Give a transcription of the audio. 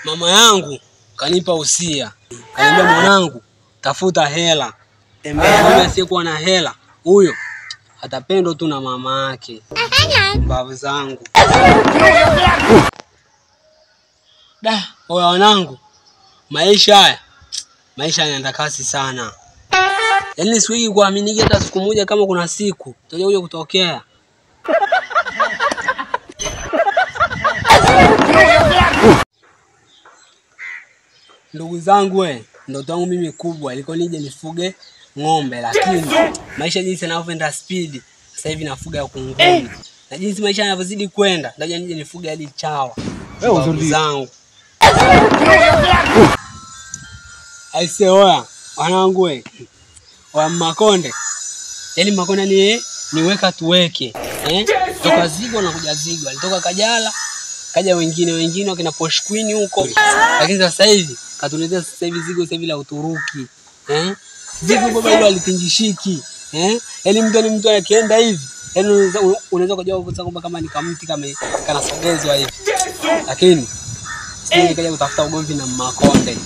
Mama yangu kanipa usia. Kaniambia mwanangu, tafuta hela. Tembea asiyekuwa na hela, huyo atapendwa tu na mama yake. Babu zangu. Oya wanangu, maisha yanaenda kasi sana. Yaani siwezi kuamini hata siku moja kama kuna siku itakuja kutokea. Ndugu zangu ndoto yangu mimi kubwa ilikuwa nije nifuge ng'ombe, lakini maisha jinsi yanavyoenda speed, sasa hivi nafuga kunguni. Na jinsi maisha yanavyozidi kwenda, ndaje nije nifuge hadi chawa. Ndugu zangu. Aise oya, wanangu wa Makonde. Yaani Makonde niweka tuweke. Toka Zigo na kuja Zigo. Alitoka Kajala, kaja wengine wakina Posh Queen huko. Lakini sasa hivi katuletea sasa hivi Zigo sasa hivi la Uturuki. Zigo baba hilo alitingishiki. Yaani mtu akienda hivi, yaani unaweza kujua kwamba kama ni kamti kama kanasogezwa hivi. Lakini sisi nikaja kutafuta ugomvi na Makonde.